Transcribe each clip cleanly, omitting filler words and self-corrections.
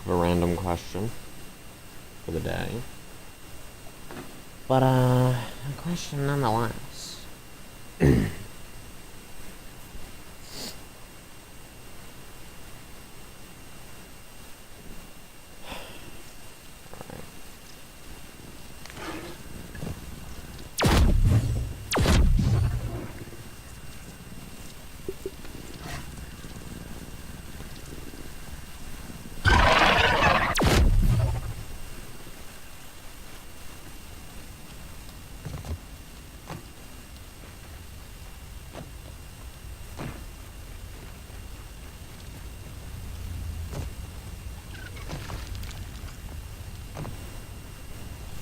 of a random question for the day. But, a question nonetheless.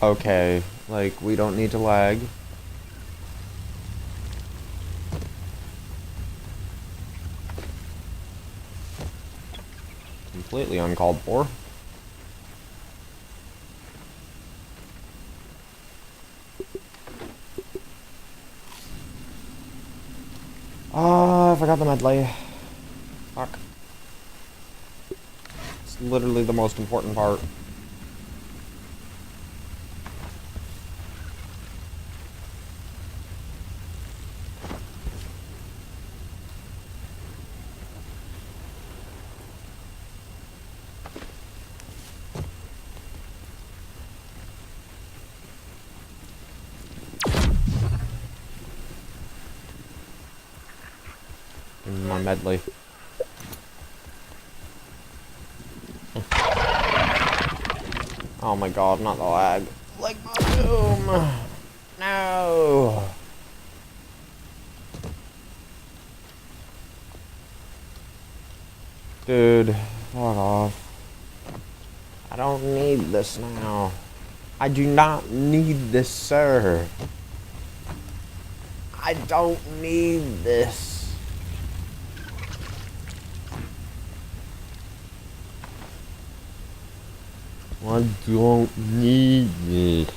Okay, like, we don't need to lag. Completely uncalled for. I forgot the medley. Fuck. It's literally the most important part. My medley. Oh my god, not the lag. Like my doom! No! Dude, fuck off. I don't need this now. I do not need this, sir. I don't need this. I don't need this.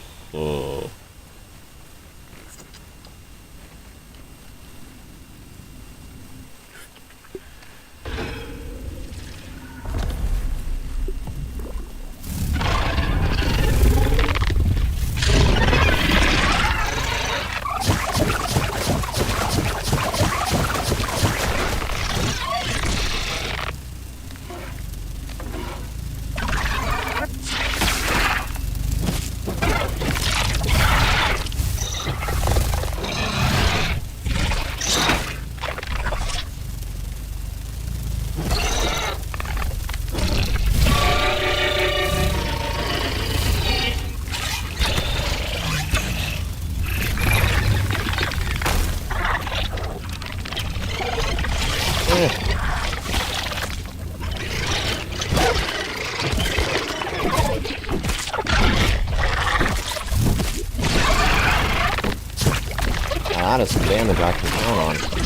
That is some damage I can count on.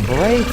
break.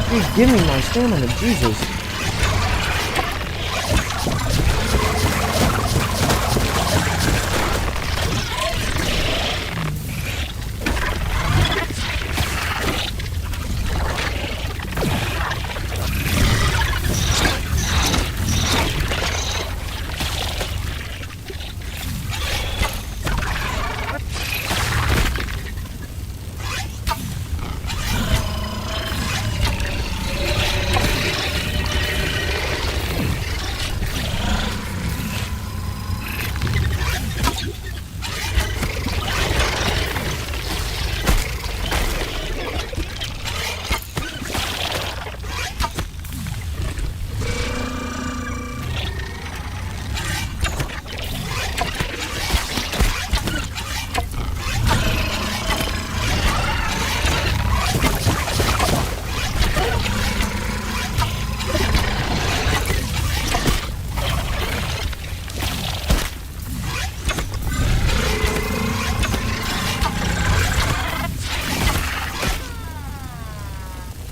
Please give me my stamina, Jesus.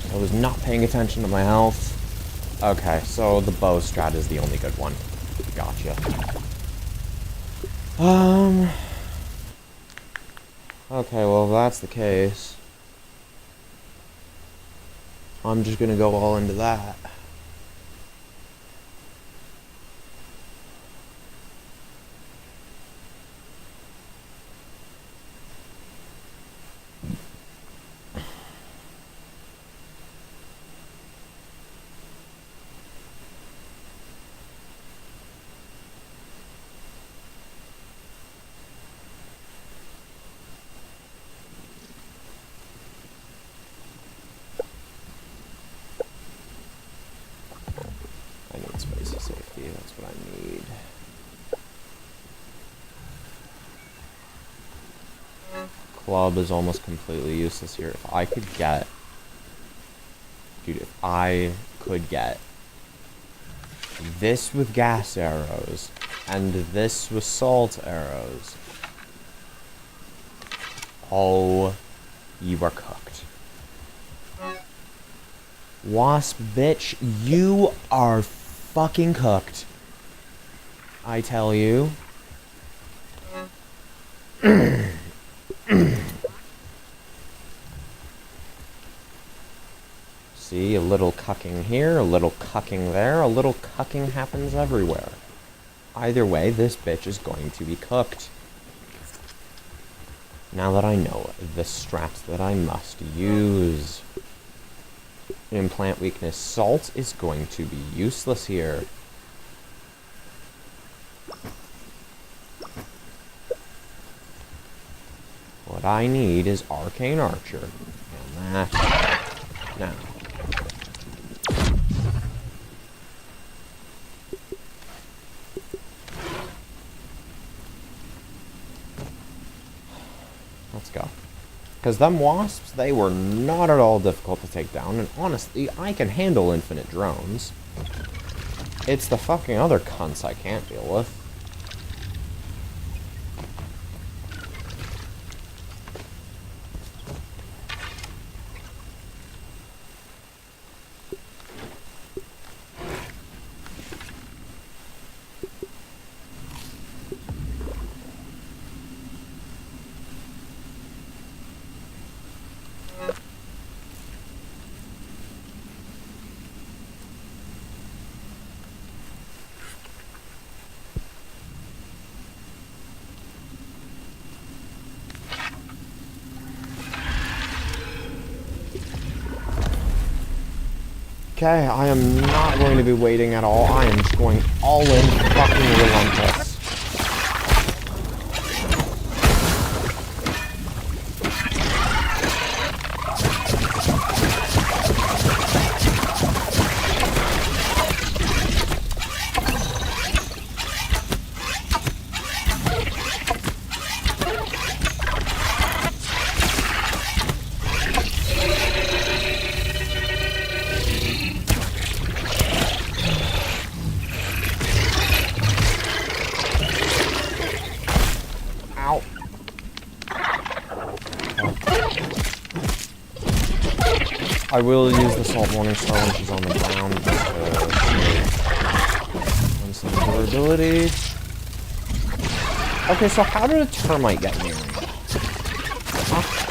I was not paying attention to my health. Okay, so the bow strat is the only good one. Gotcha. Okay, well, if that's the case, I'm just gonna go all into that. I need space of safety, that's what I need. Club is almost completely useless here. If I could get... Dude, if I could get this with gas arrows and this with salt arrows, oh, you are cooked. Wasp bitch, you are fucking cooked. I tell you. See, a little cucking here, a little cucking there, a little cucking happens everywhere. Either way, this bitch is going to be cooked. Now that I know the strats that I must use. Implant weakness. Salt is going to be useless here. What I need is Arcane Archer. And that... Now. Let's go. Because them wasps, they were not at all difficult to take down, and honestly, I can handle infinite drones. It's the fucking other cunts I can't deal with. Okay, I am not going to be waiting at all. I am just going all in, fucking relentless. Ow. I will use the Salt Morning Star when she's on the ground and some durability. Okay, so how did a termite get near me? Huh?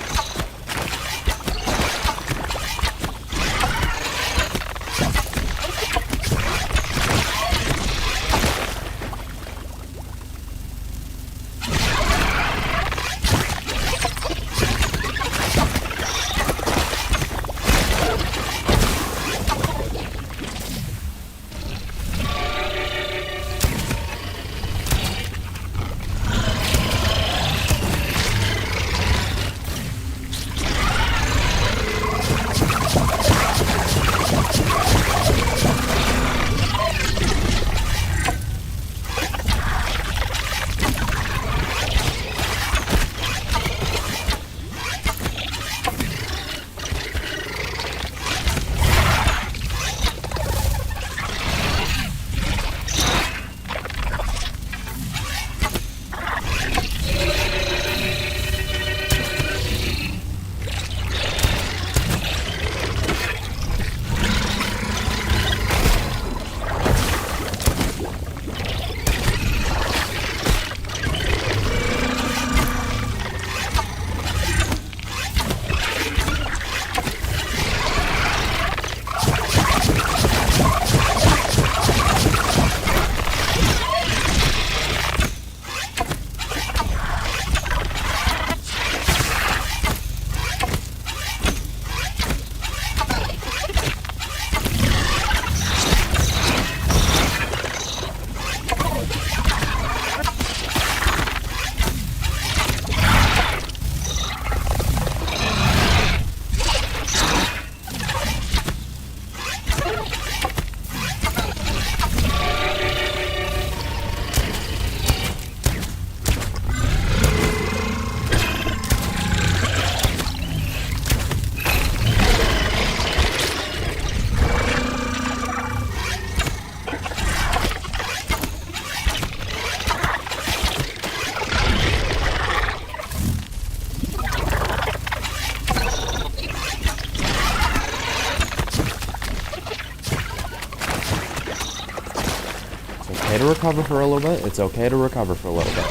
Okay to recover for a little bit. It's okay to recover for a little bit.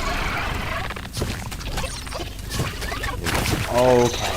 Okay.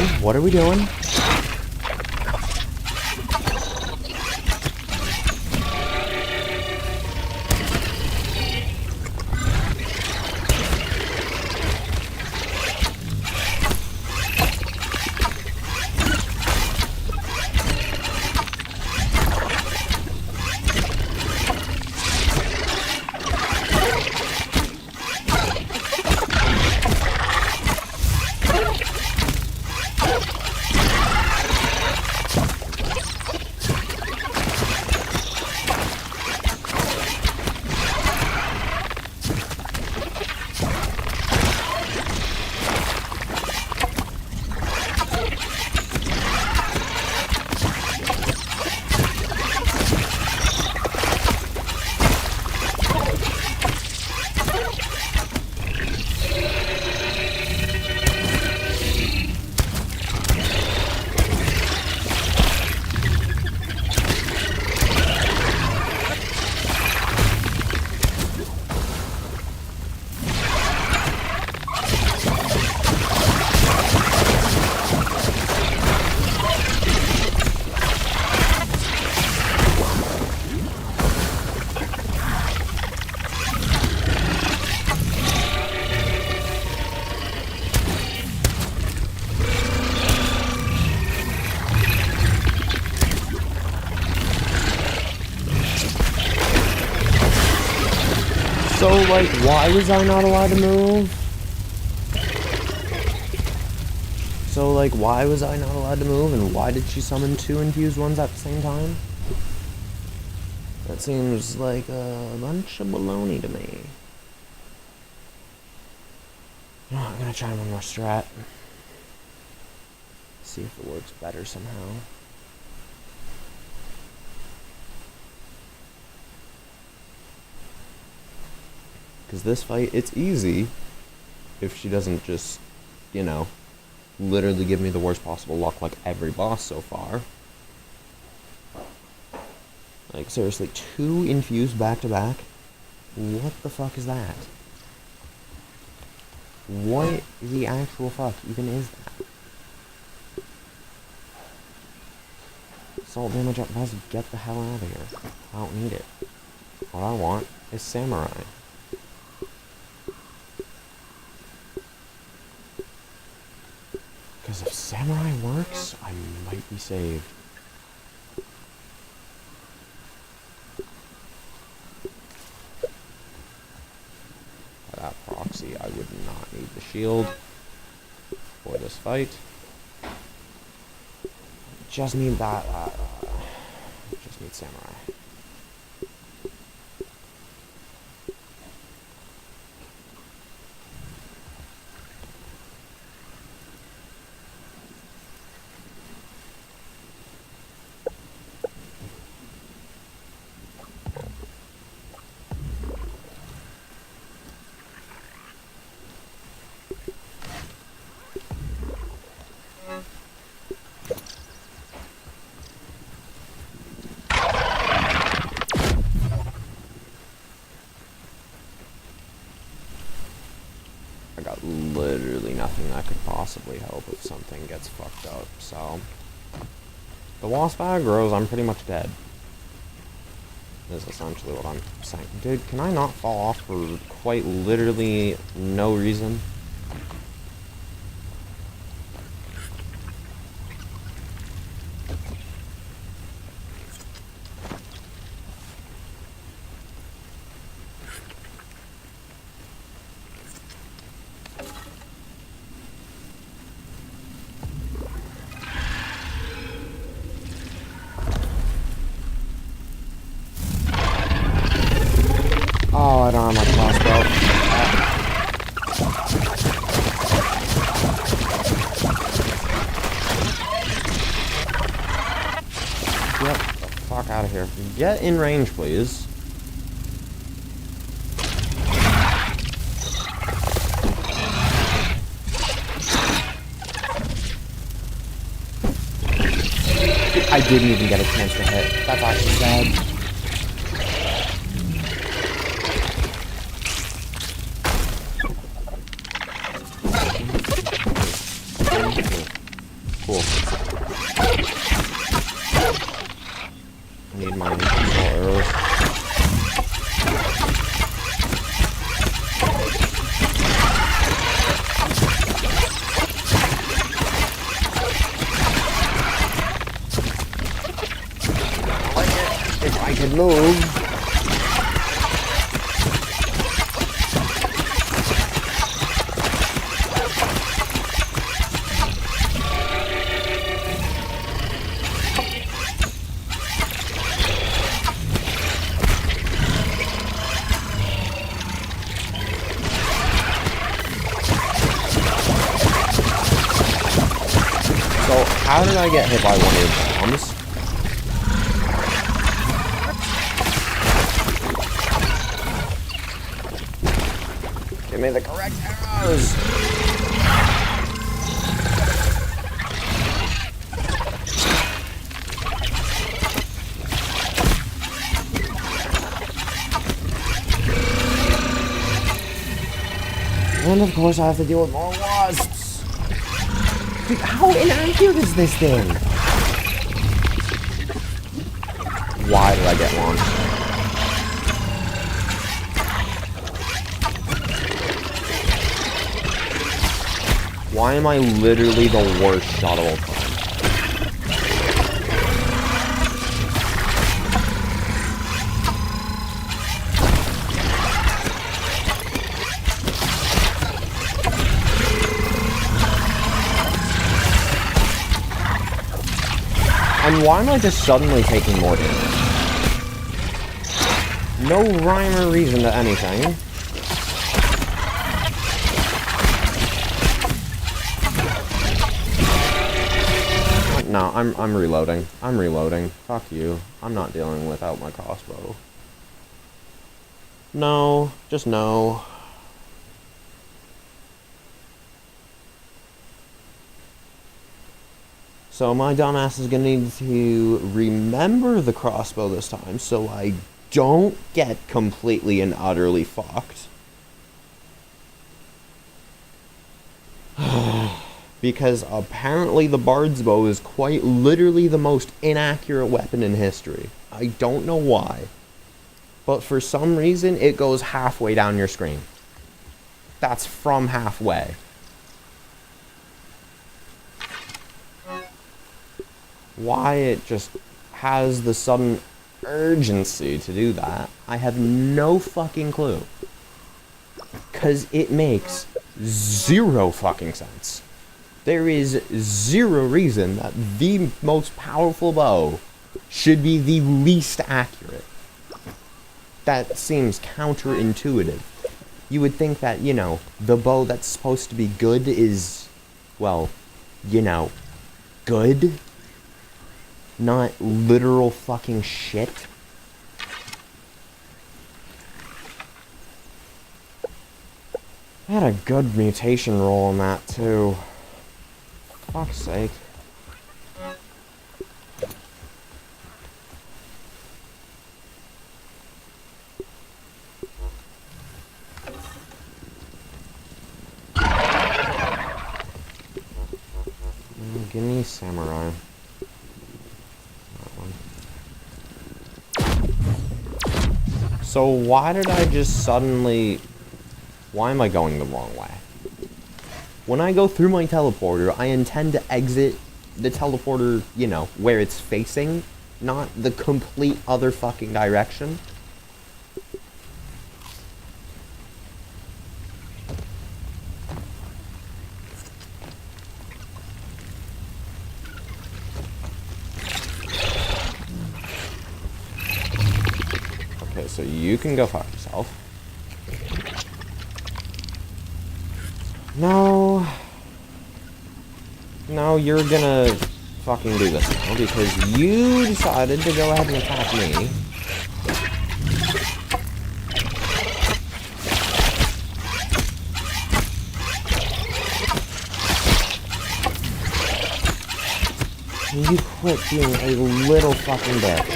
doing? What are we doing? So, like, why was I not allowed to move? So, like, why was I not allowed to move, and why did she summon two infused ones at the same time? That seems like a bunch of baloney to me. Oh, I'm gonna try one more strat. See if it works better somehow. Because this fight, it's easy if she doesn't just, you know, literally give me the worst possible luck like every boss so far. Like, seriously, 2 infused back-to-back? What the fuck is that? What the actual fuck even is that? Salt damage up, guys, get the hell out of here. I don't need it. What I want is samurai. Because if samurai works, I might be saved. By that proxy, I would not need the shield for this fight. Just need that, just need samurai. I got literally nothing that could possibly help if something gets fucked up, so... The wasp aggroes, I'm pretty much dead. Is essentially what I'm saying. Dude, can I not fall off for quite literally no reason? Oh, I don't have my crossbow. Get the fuck out of here. Get in range, please. I didn't even get a chance to hit. That's actually sad. Need my arrows. If I could move. So, how did I get hit by one of your bombs? Give me the correct arrows! And of course I have to deal with more wasps! Dude, how inaccurate is this thing? Why did I get launched? Why am I literally the worst shot of all time? And why am I just suddenly taking more damage? No rhyme or reason to anything. No, I'm reloading. I'm reloading. Fuck you. I'm not dealing without my crossbow. No, just no. So my dumbass is gonna need to remember the crossbow this time so I don't get completely and utterly fucked. Because apparently the Bard's bow is quite literally the most inaccurate weapon in history. I don't know why. But for some reason, it goes halfway down your screen. That's from halfway. Why it just has the sudden urgency to do that, I have no fucking clue. 'Cause it makes zero fucking sense. There is zero reason that the most powerful bow should be the least accurate. That seems counterintuitive. You would think that, you know, the bow that's supposed to be good is, well, you know, good? Not literal fucking shit. I had a good mutation roll on that, too. Fuck's sake. Give me samurai. So why did I just suddenly... Why am I going the wrong way? When I go through my teleporter, I intend to exit the teleporter, you know, where it's facing, not the complete other fucking direction. Okay, so you can go fuck yourself. No. No, you're gonna fucking do this now because you decided to go ahead and attack me. Can you quit being a little fucking bitch?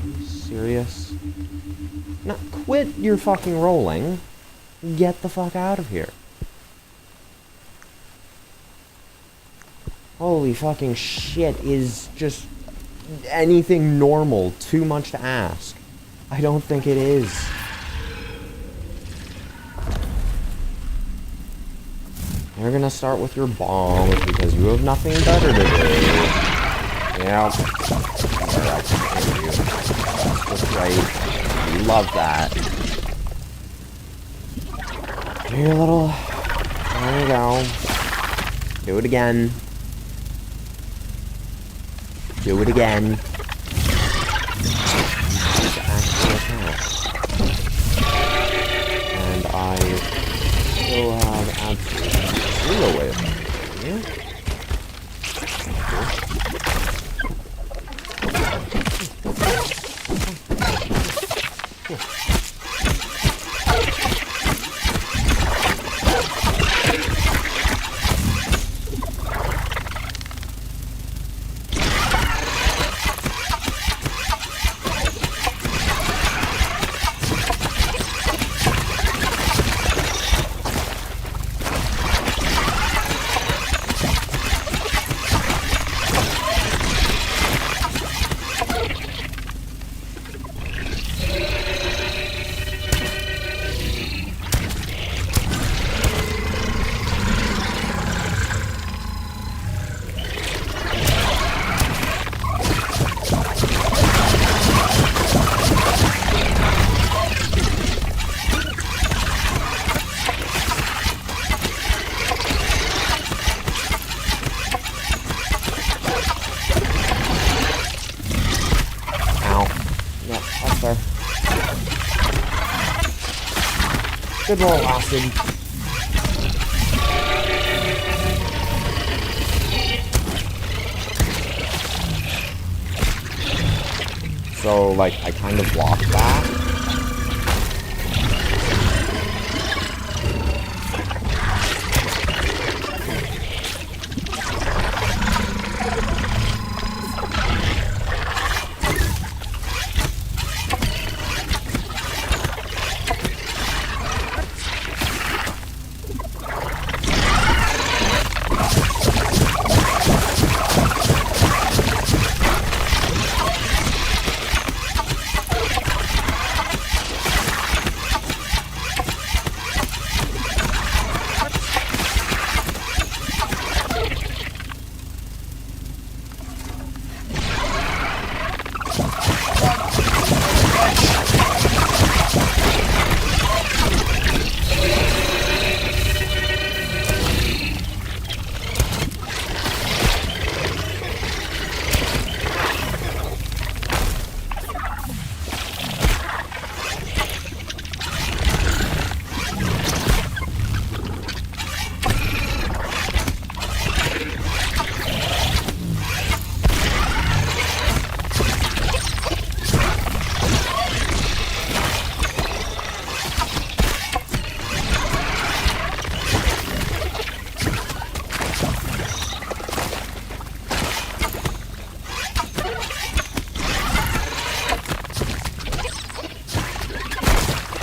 Are you serious? Now, quit your fucking rolling. Get the fuck out of here. Holy fucking shit, is just anything normal too much to ask? I don't think it is. You're gonna start with your bombs because you have nothing better to do. Yeah. That's right. You love that. Do your little... There you go. Do it again. Do it again. And I still have absolutely zero way of hitting you. Good roll, acid. So, like, I kind of blocked that.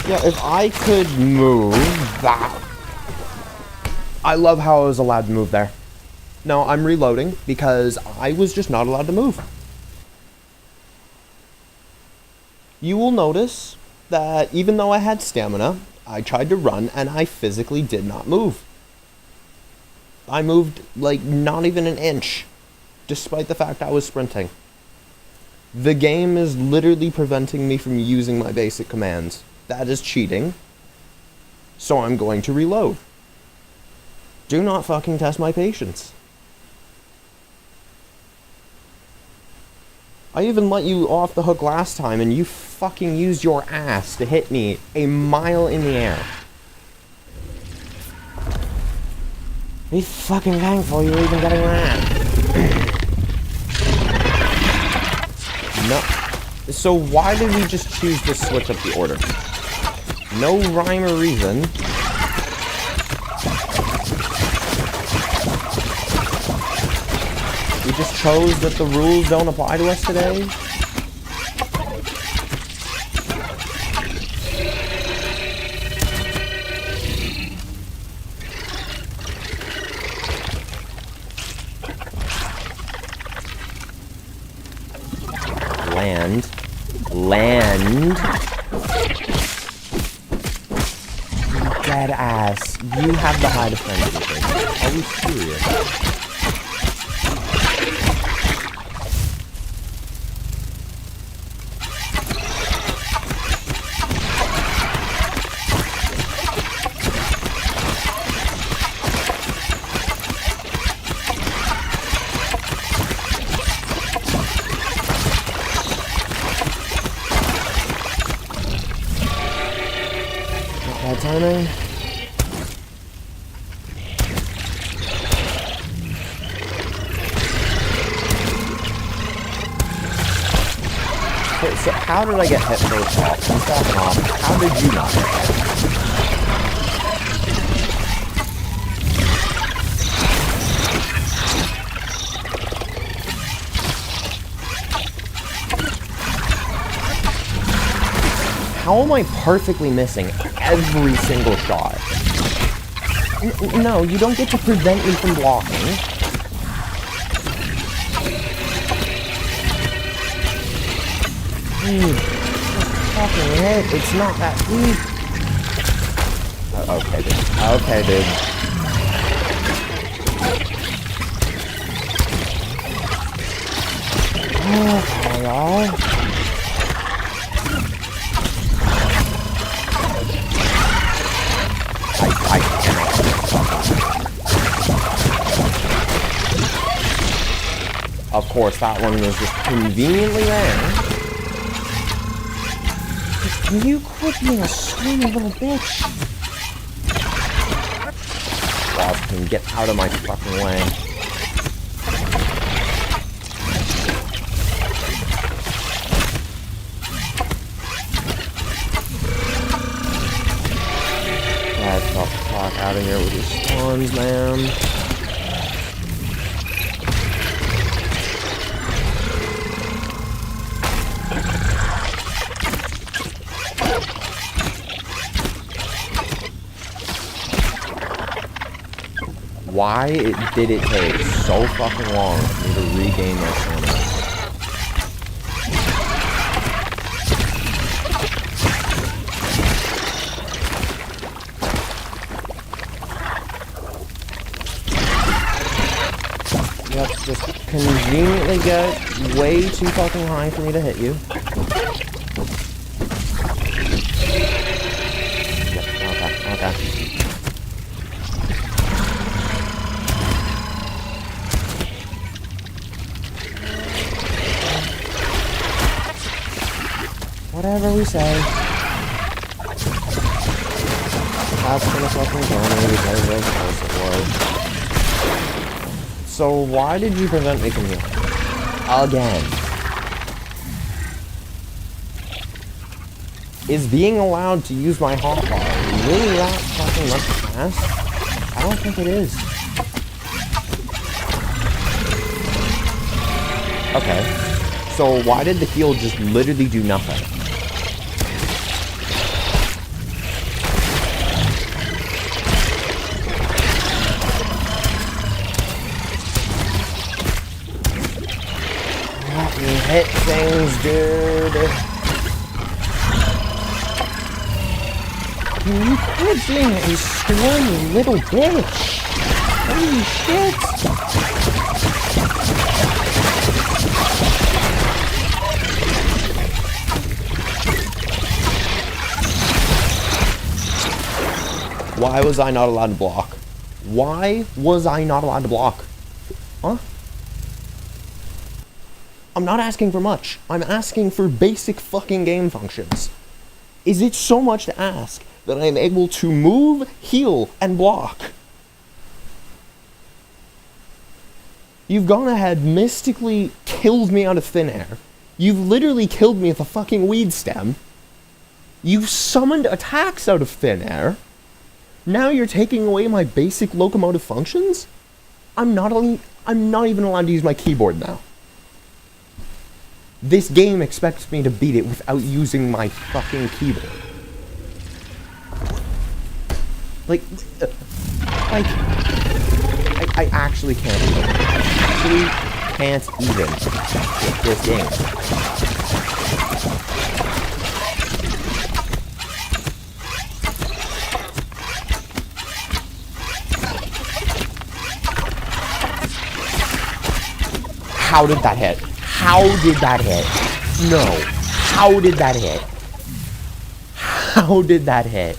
Yeah, if I could move that... I love how I was allowed to move there. No, I'm reloading because I was just not allowed to move. You will notice that even though I had stamina, I tried to run and I physically did not move. I moved like not even an inch, despite the fact I was sprinting. The game is literally preventing me from using my basic commands. That is cheating. So I'm going to reload. Do not fucking test my patience. I even let you off the hook last time and you fucking used your ass to hit me a mile in the air. Be fucking thankful you're even getting that. No. So why did we just choose to switch up the order? No rhyme or reason. We just chose that the rules don't apply to us today? Land. Land. Dead ass. You have the high defense. Are we serious? Bad timing. So how did I get hit first off? I'm fucking off. How did you not get hit? How am I perfectly missing every single shot? No, you don't get to prevent me from blocking. Fucking hit. It's not that deep. Okay, dude. Okay, dude. Okay, y'all. I cannot. Of course, that one was just conveniently there. Can you quit being a screaming little bitch? Wasp can get out of my fucking way. Get the fuck out of here with your spawns, man. Why did it take so fucking long for me to regain my stamina? Yep, just conveniently get way too fucking high for me to hit you. Yep, okay. Whatever we say. That's gonna fucking kill me because of course it was. So why did you prevent me from healing? Again. Is being allowed to use my hotbar really that fucking much fast? I don't think it is. Okay. So why did the heal just literally do nothing? Let me hit things, dude. You quit being a squirmy little bitch. Holy shit. Why was I not allowed to block? Why was I not allowed to block? Huh? I'm not asking for much. I'm asking for basic fucking game functions. Is it so much to ask that I'm able to move, heal, and block? You've gone ahead, mystically killed me out of thin air. You've literally killed me with a fucking weed stem. You've summoned attacks out of thin air. Now you're taking away my basic locomotive functions? I'm not even allowed to use my keyboard now. This game expects me to beat it without using my fucking keyboard. I actually can't do it. I actually can't even with this game. How did that hit? How did that hit? No. How did that hit? How did that hit?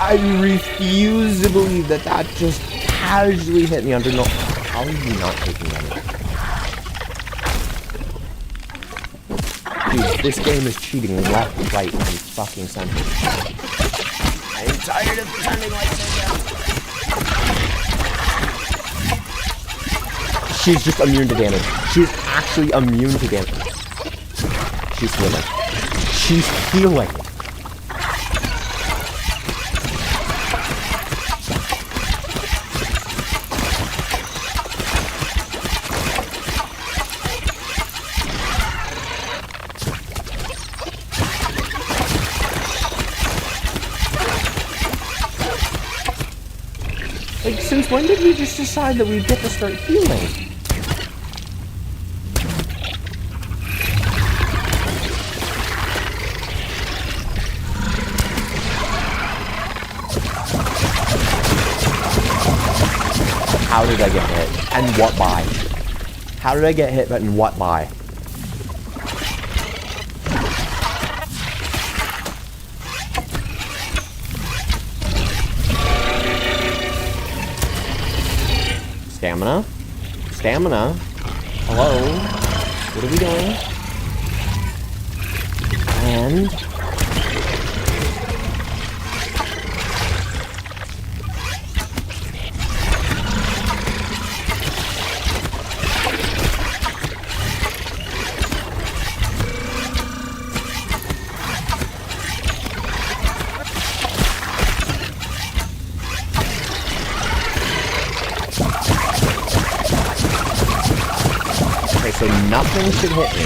I refuse to believe that that just casually hit me under no... How are you not taking damage? Dude, this game is cheating left, right, and fucking center. I'm tired of pretending like this. She's just immune to damage. She's actually immune to damage. She's healing. She's healing. Like, since when did we just decide that we get to start healing? How did I get hit? And what by? How did I get hit, but and what by? Stamina? Stamina? Hello? What are we doing? And... so nothing should hit me.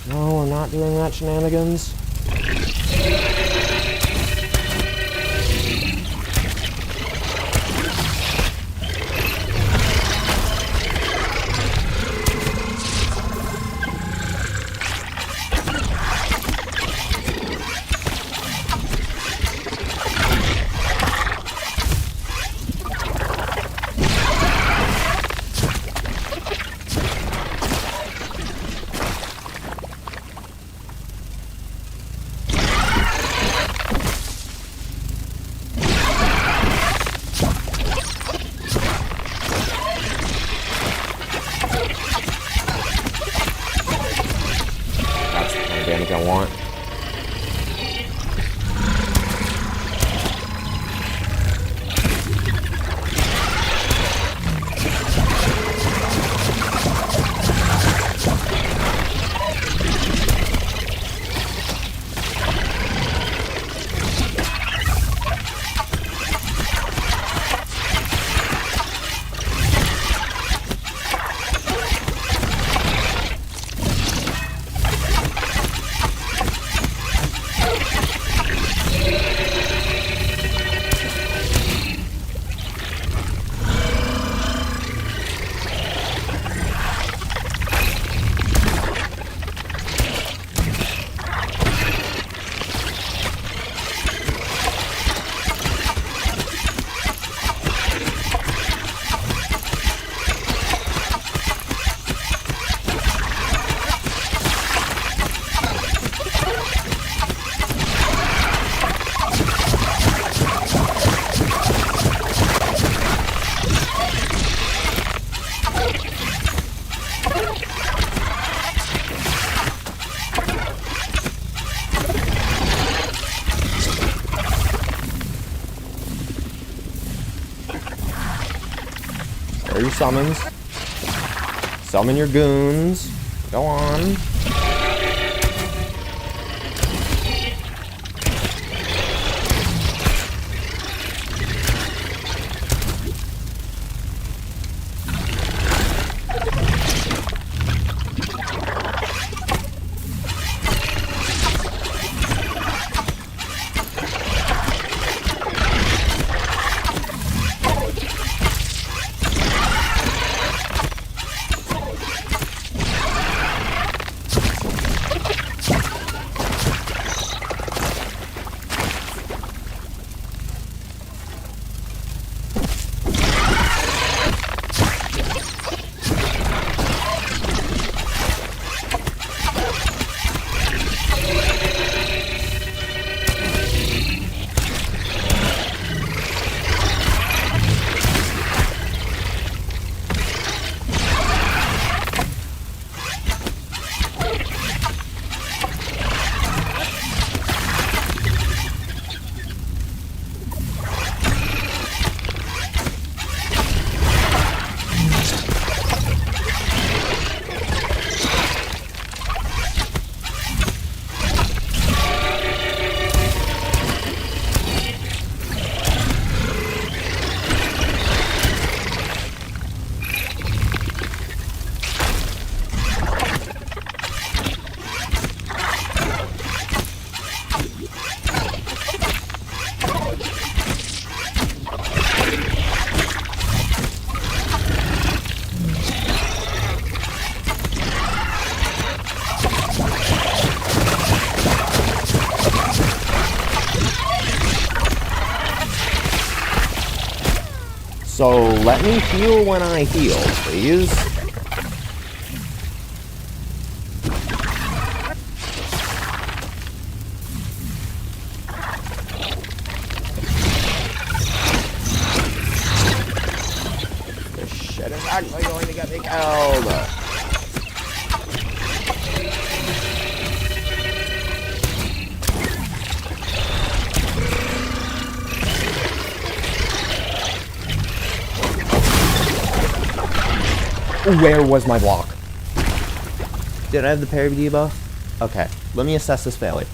No, we're not doing that shenanigans. Damage I want. There are your summons. Summon your goons. Go on. So let me heal when I heal, please. This shit is actually going to get me killed. Where was my block? Did I have the parry debuff? Okay, let me assess this fairly.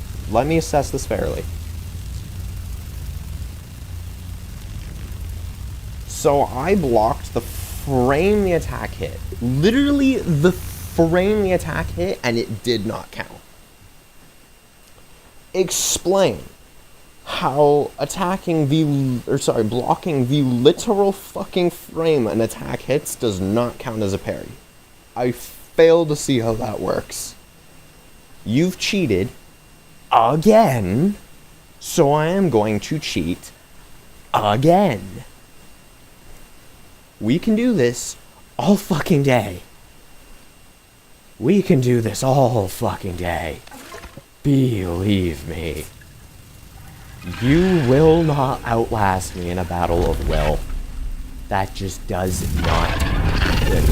So I blocked the frame the attack hit. Literally the frame the attack hit, and it did not count. Explain how blocking the literal fucking frame an attack hits does not count as a parry. I fail to see how that works. You've cheated again, so I am going to cheat again. We can do this all fucking day. We can do this all fucking day. Believe me. You will not outlast me in a battle of will. That just does not happen.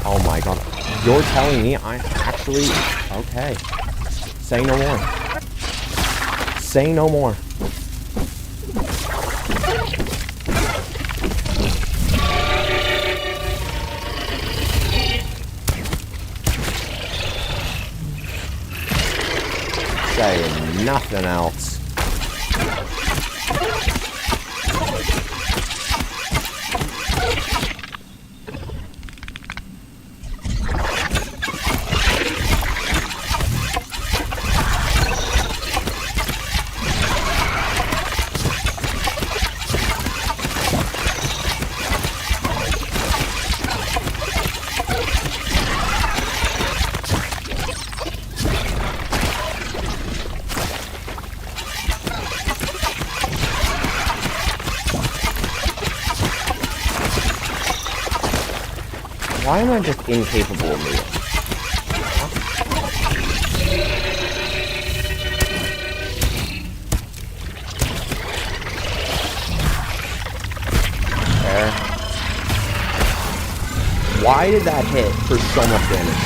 Oh my god. You're telling me I actually... Okay. Say no more. Say no more. Say nothing else. Why am I just incapable of moving? There. Why did that hit for so much damage?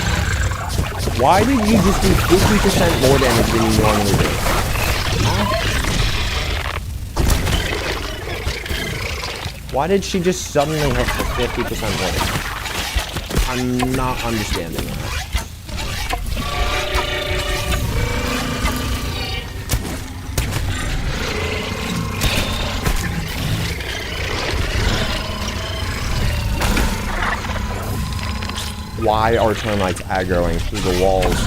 Why did you just do 50% more damage than you normally do? Huh? Why did she just suddenly hit for 50% more damage? I'm not understanding that. Why are termites aggroing through the walls?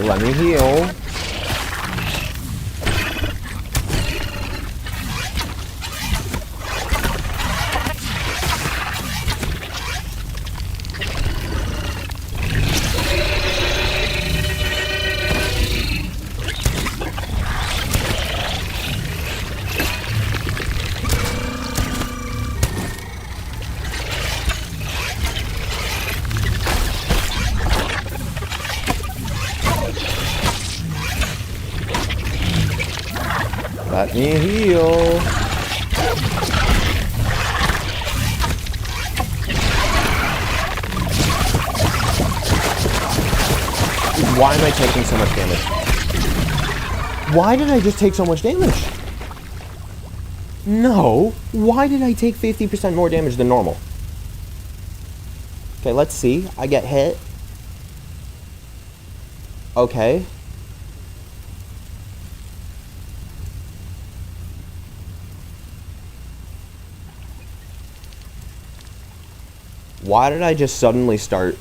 Let me heal. Let me heal. Why am I taking so much damage? Why did I just take so much damage? No. Why did I take 50% more damage than normal? Okay, let's see. I get hit. Okay. Why did I just suddenly start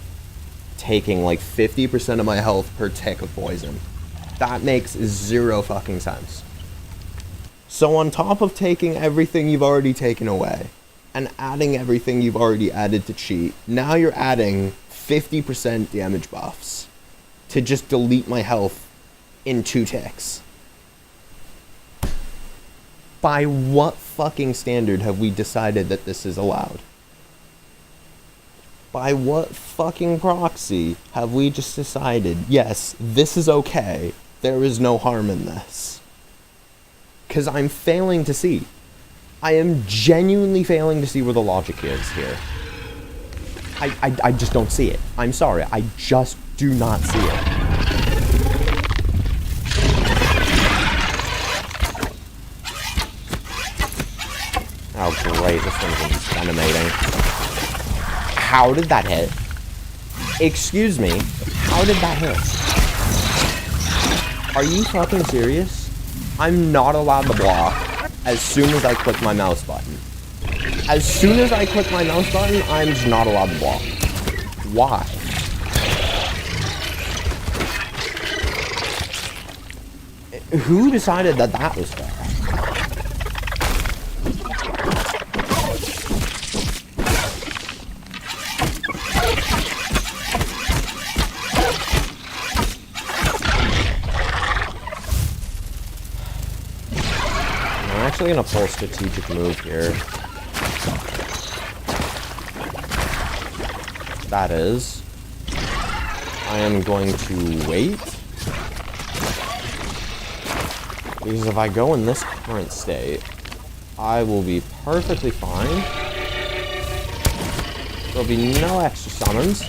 taking like 50% of my health per tick of poison? That makes zero fucking sense. So on top of taking everything you've already taken away and adding everything you've already added to cheat, now you're adding 50% damage buffs to just delete my health in 2 ticks. By what fucking standard have we decided that this is allowed? By what fucking proxy have we just decided, yes, this is okay, there is no harm in this? Because I'm failing to see. I am genuinely failing to see where the logic is here. I just don't see it. I'm sorry, I just do not see it. Oh great, this one's animating. How did that hit? Excuse me, how did that hit? Are you fucking serious? I'm not allowed to block as soon as I click my mouse button. As soon as I click my mouse button, I'm just not allowed to block. Why? Who decided that that was fair? I'm actually gonna pull a strategic move here. That is, I am going to wait. Because if I go in this current state, I will be perfectly fine. There'll be no extra summons.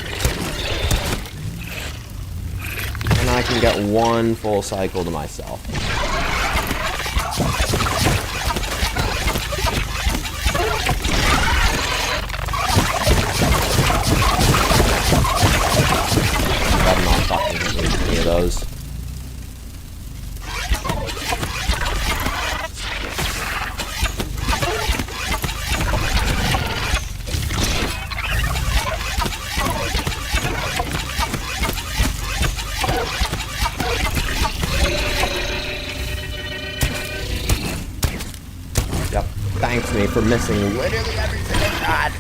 And I can get 1 full cycle to myself. I'm not fucking hitting any of those. Yep, thanks me for missing literally every single shot.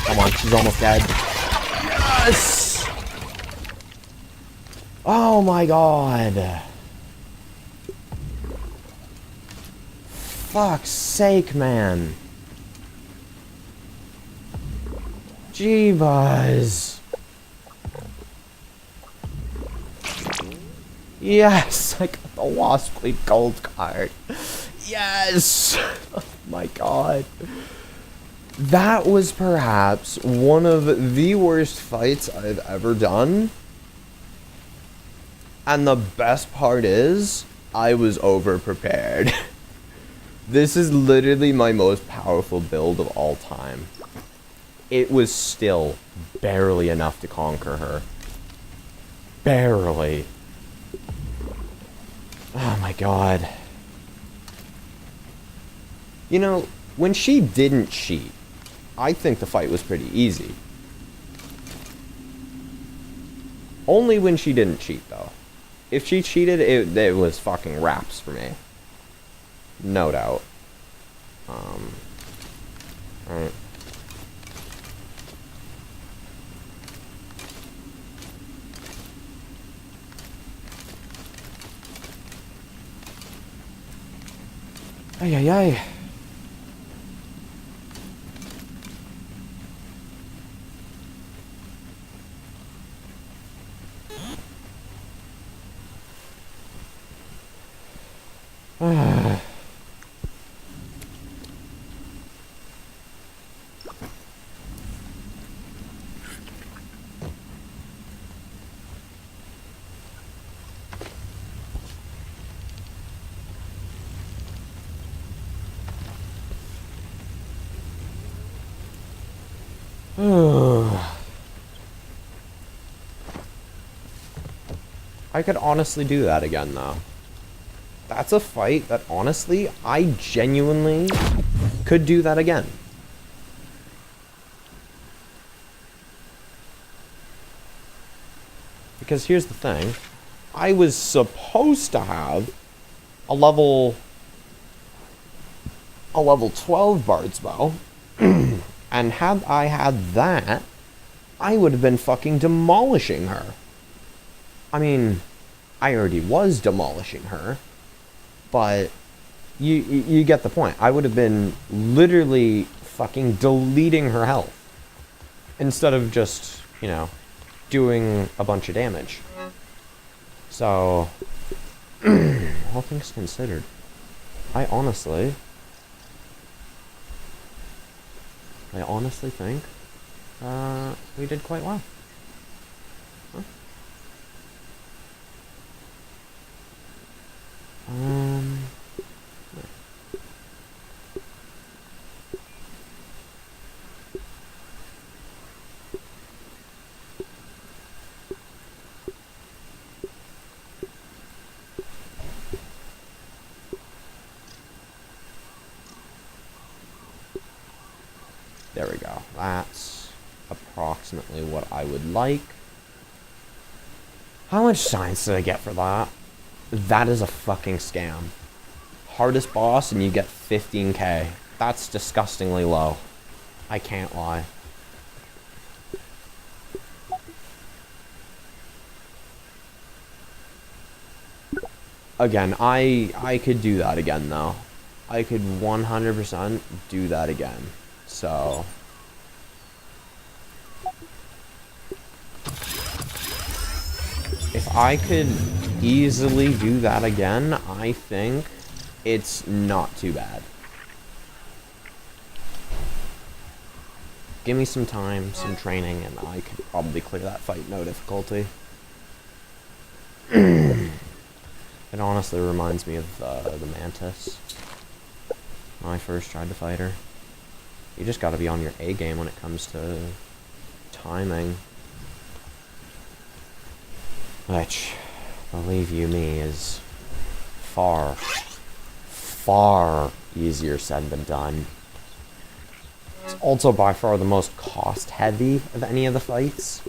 Come on, she's almost dead. Yes! Oh my god. Fuck's sake, man. Jeebus. Yes, I got the Wasply gold card. Yes! Oh my god. That was perhaps one of the worst fights I've ever done. And the best part is, I was over-prepared. This is literally my most powerful build of all time. It was still barely enough to conquer her. Barely. Oh my god. You know, when she didn't cheat, I think the fight was pretty easy. Only when she didn't cheat, though. If she cheated, it was fucking wraps for me. No doubt. Alright. Ay, ay, ay. I could honestly do that again, though. That's a fight that, honestly, I genuinely could do that again. Because here's the thing. I was supposed to have a level 12 Bard's Bow. And had I had that, I would have been fucking demolishing her. I mean, I already was demolishing her, but you get the point. I would have been literally fucking deleting her health instead of just, you know, doing a bunch of damage. So, all things considered, I honestly think we did quite well. Huh? There we go. That's approximately what I would like. How much science did I get for that? That is a fucking scam. Hardest boss and you get 15k. That's disgustingly low. I can't lie. Again, I could do that again, though. I could 100% do that again. So... if I could easily do that again, I think it's not too bad. Give me some time, some training, and I could probably clear that fight no difficulty. It honestly reminds me of the Mantis. When I first tried to fight her. You just gotta be on your A game when it comes to timing. Which, believe you me, is far, far easier said than done. It's also by far the most cost-heavy of any of the fights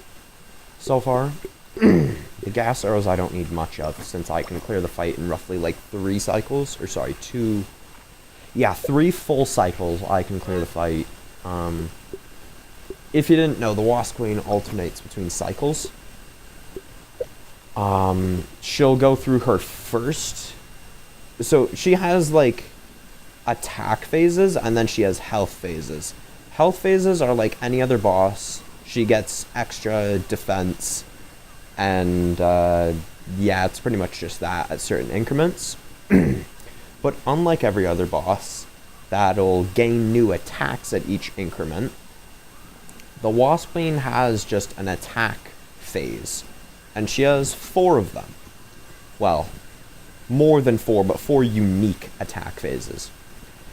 so far. The gas arrows I don't need much of, since I can clear the fight in roughly like 3 cycles, or sorry, 2... yeah, 3 full cycles I can clear the fight. if you didn't know, the Wasp Queen alternates between cycles. She'll go through her first... So she has, like, attack phases, and then she has health phases. Health phases are like any other boss. She gets extra defense, and, yeah, it's pretty much just that at certain increments. But unlike every other boss that'll gain new attacks at each increment, the Wasp Queen has just an attack phase, and she has 4 of them. Well, more than 4, but 4 unique attack phases.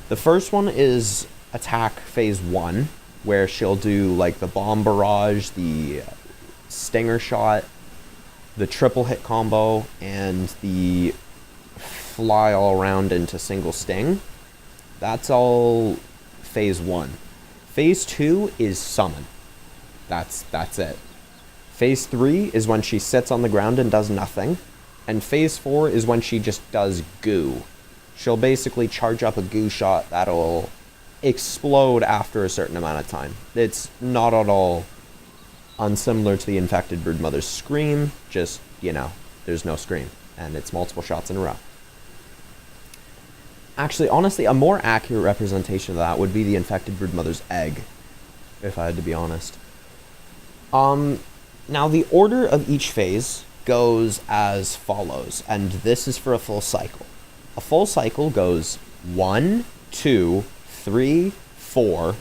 The first one is attack phase 1, where she'll do like the bomb barrage, the stinger shot, the triple hit combo, and the fly all around into single sting. That's all phase 1. Phase 2 is summon. That's it. Phase 3 is when she sits on the ground and does nothing. And phase 4 is when she just does goo. She'll basically charge up a goo shot that'll explode after a certain amount of time. It's not at all unsimilar to the infected broodmother's scream, just, you know, there's no scream, and it's multiple shots in a row. Actually, honestly, a more accurate representation of that would be the infected broodmother's egg, if I had to be honest. Now the order of each phase goes as follows, and this is for a full cycle. A full cycle goes 1, 2, 3, 4,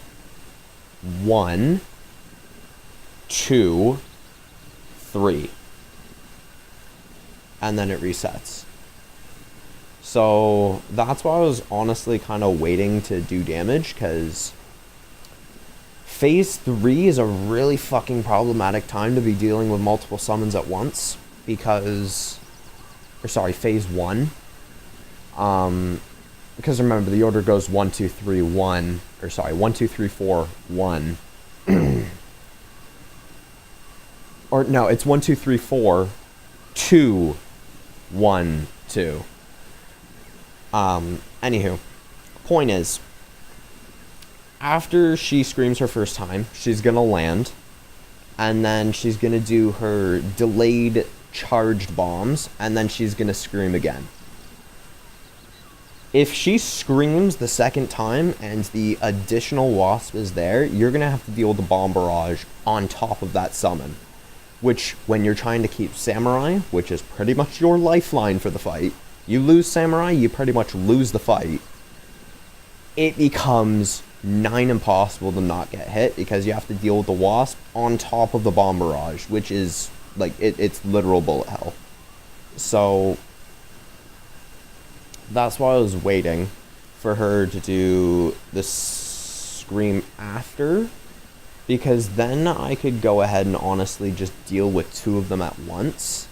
1, 2, 3. And then it resets. So that's why I was honestly kind of waiting to do damage, because phase 3 is a really fucking problematic time to be dealing with multiple summons at once, because, or sorry, phase 1. Because remember, the order goes 1, 2, 3, 1, or sorry, 1, 2, 3, 4, 1. Or no, it's 1, 2, 3, 4, 2, 1, 2. Anywho, point is, after she screams her first time, she's gonna land, and then she's gonna do her delayed charged bombs, and then she's gonna scream again. If she screams the second time and the additional wasp is there, you're gonna have to deal with the bomb barrage on top of that summon. Which, when you're trying to keep Samurai, which is pretty much your lifeline for the fight, you lose Samurai, you pretty much lose the fight. It becomes nigh impossible to not get hit, because you have to deal with the wasp on top of the bomb barrage, which is, like, it's literal bullet hell. So that's why I was waiting for her to do the scream after, because then I could go ahead and honestly just deal with 2 of them at once.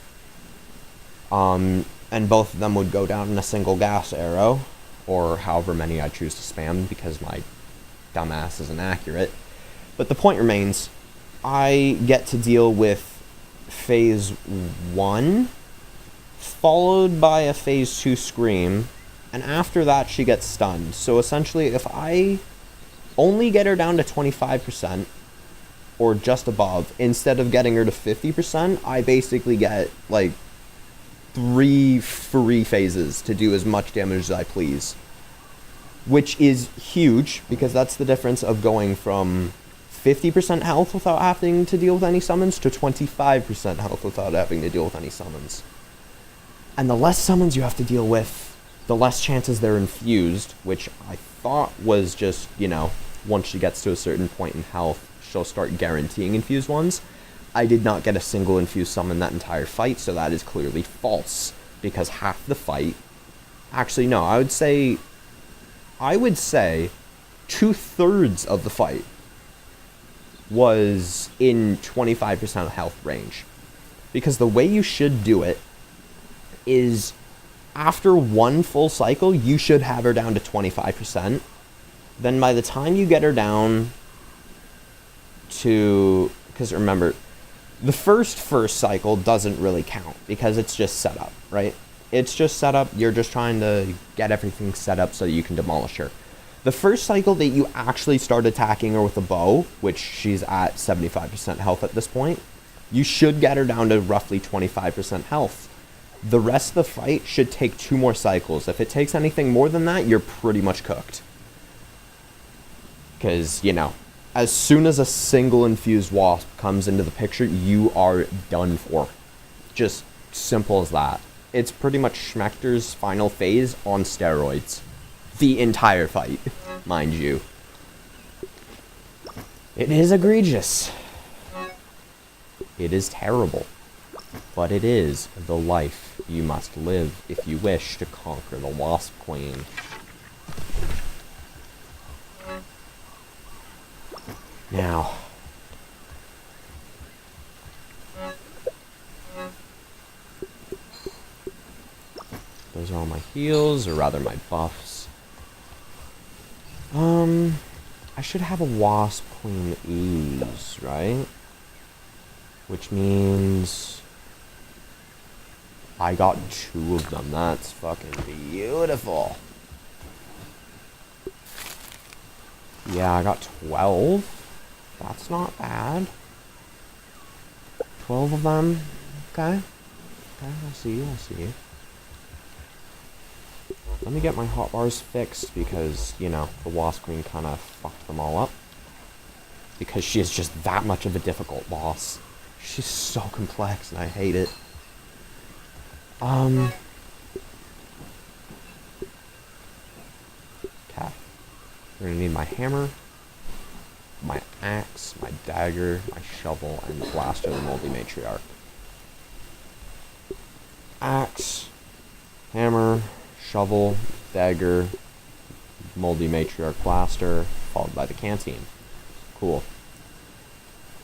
And both of them would go down in a single gas arrow, or however many I choose to spam, because my dumbass is inaccurate. But the point remains, I get to deal with phase 1, followed by a phase 2 scream, and after that she gets stunned. So essentially, if I only get her down to 25%, or just above, instead of getting her to 50%, I basically get, like, 3 free phases to do as much damage as I please. Which is huge, because that's the difference of going from 50% health without having to deal with any summons to 25% health without having to deal with any summons. And the less summons you have to deal with, the less chances they're infused, which I thought was just, you know, once she gets to a certain point in health, she'll start guaranteeing infused ones. I did not get a single infused summon that entire fight, so that is clearly false, because half the fight... Actually, no, I would say 2/3 of the fight was in 25% health range. Because the way you should do it is, after 1 full cycle, you should have her down to 25%. Then by the time you get her down to... Because remember, the first cycle doesn't really count, because it's just set up, right? It's just set up, you're just trying to get everything set up so you can demolish her. The first cycle that you actually start attacking her with a bow, which she's at 75% health at this point, you should get her down to roughly 25% health. The rest of the fight should take 2 more cycles. If it takes anything more than that, you're pretty much cooked. Because, you know, as soon as a single infused wasp comes into the picture, you are done for. Just simple as that. It's pretty much Schmechter's final phase on steroids. The entire fight, mind you. It is egregious. It is terrible. But it is the life you must live if you wish to conquer the Wasp Queen. Now, those are all my heals, or rather my buffs. I should have a Wasp Queen ooze, right? Which means I got 2 of them. That's fucking beautiful. Yeah, I got 12. That's not bad. 12 of them. Okay. Okay, I see you, I see you. Let me get my hotbars fixed because, you know, the Wasp Queen kind of fucked them all up. Because she is just that much of a difficult boss. She's so complex and I hate it. Okay. We're gonna need my hammer, my axe, my dagger, my shovel, and the blaster of the Moldy Matriarch. Axe, hammer, shovel, dagger, Moldy Matriarch blaster, followed by the canteen. Cool.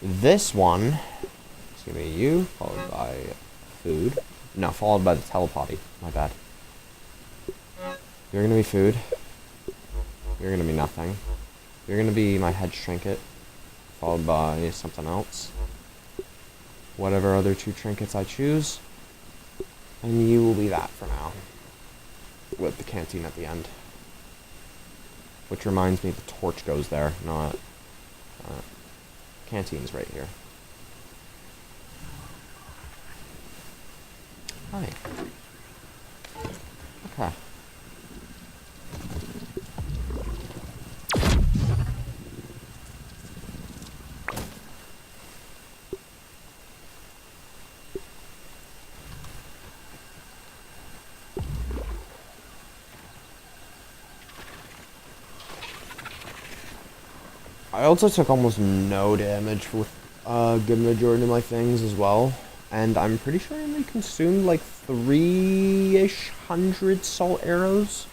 This one is gonna be you, followed by food. No, followed by the telepathy. My bad. You're gonna be food. You're gonna be nothing. You're gonna be my head trinket, followed by something else. Whatever other 2 trinkets I choose. And you will be that for now. With the canteen at the end. Which reminds me, the torch goes there, not... canteen's right here. Hi. Okay. I also took almost no damage with a good majority of my things as well. And I'm pretty sure I only consumed like 3-ish hundred salt arrows.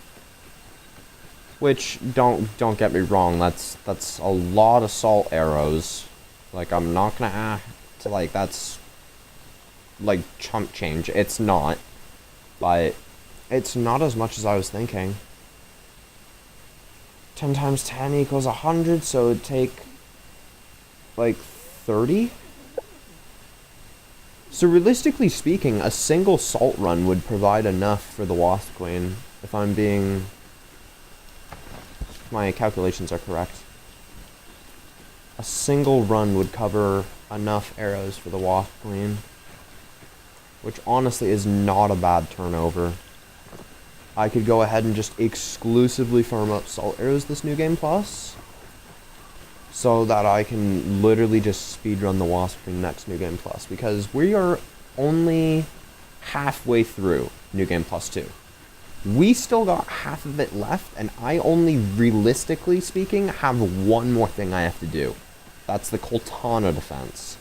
Which, don't get me wrong, that's a lot of salt arrows. Like, I'm not gonna act like that's like chump change. It's not. But it's not as much as I was thinking. 10 times 10 equals 100, so it'd take like 30? So realistically speaking, a single salt run would provide enough for the Wasp Queen, if I'm being... if my calculations are correct. A single run would cover enough arrows for the Wasp Queen. Which honestly is not a bad turnover. I could go ahead and just exclusively farm up salt arrows this New Game Plus. So that I can literally just speedrun the Wasp Queen next New Game Plus. Because we are only halfway through New Game Plus 2. We still got half of it left, and I only, realistically speaking, have one more thing I have to do. That's the Coltana defense.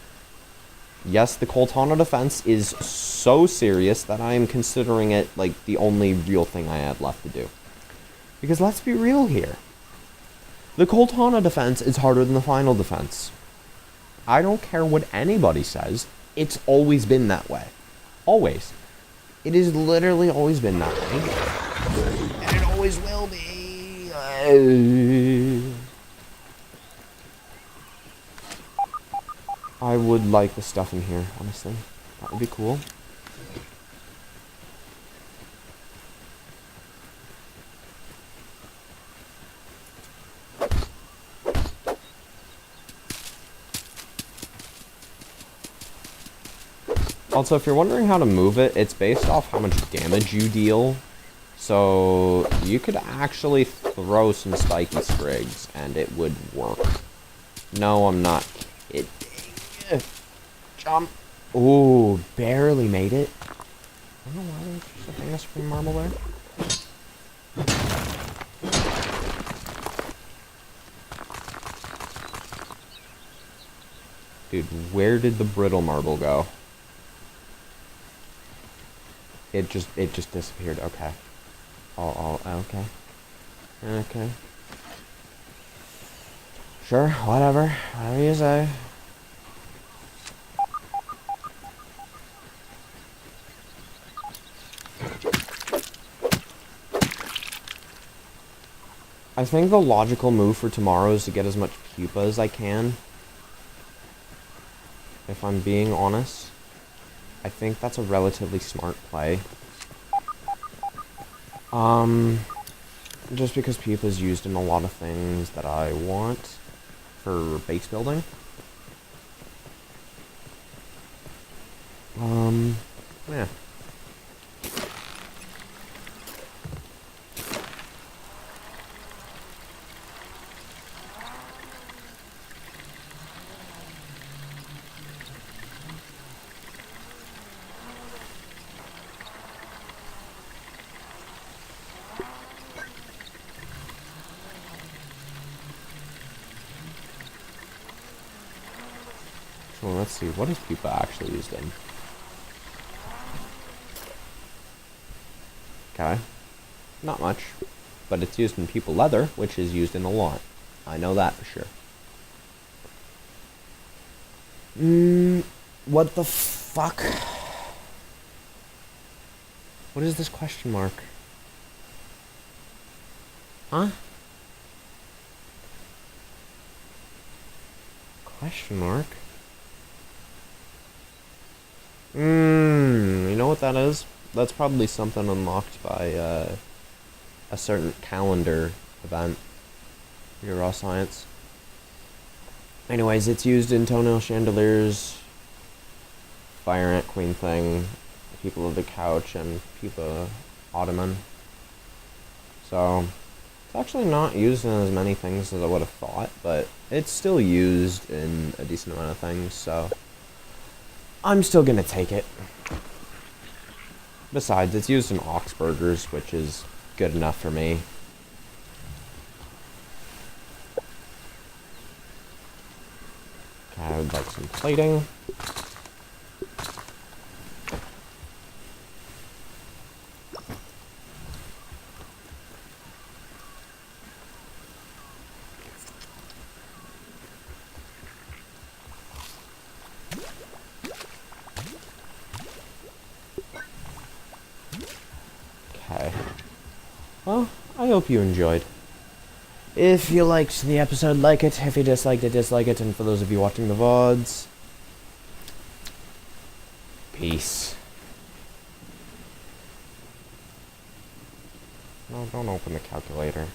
Yes, the Coltana defense is so serious that I am considering it like the only real thing I have left to do. Because let's be real here. The Coltana defense is harder than the final defense. I don't care what anybody says, it's always been that way. Always. It has literally always been that way. And it always will be. I would like the stuff in here, honestly. That would be cool. Also, if you're wondering how to move it, it's based off how much damage you deal. So, you could actually throw some spiky sprigs, and it would work. No, I'm not kidding. Jump. Ooh, barely made it. I don't know why there's just a thing of spring marble there. Dude, where did the brittle marble go? It just disappeared. Okay. Oh, okay. Okay. Sure, whatever. Whatever you say. I think the logical move for tomorrow is to get as much pupa as I can. If I'm being honest. I think that's a relatively smart play. Just because pupa is used in a lot of things that I want for base building. Yeah. So let's see, what is pupa actually used in? Okay. Not much. But it's used in pupa leather, which is used in a lot. I know that for sure. What the fuck? What is this question mark? Huh? Question mark? You know what that is? That's probably something unlocked by, a certain calendar event. Your raw science. Anyways, it's used in toenail chandeliers, fire ant queen thing, people of the couch, and pupa ottoman. So, it's actually not used in as many things as I would have thought, but it's still used in a decent amount of things, so I'm still gonna take it. Besides, it's used in ox burgers, which is good enough for me. Okay, I would like some plating. Okay. Well, I hope you enjoyed. If you liked the episode, like it. If you disliked it, dislike it. And for those of you watching the VODs, peace. No, don't open the calculator.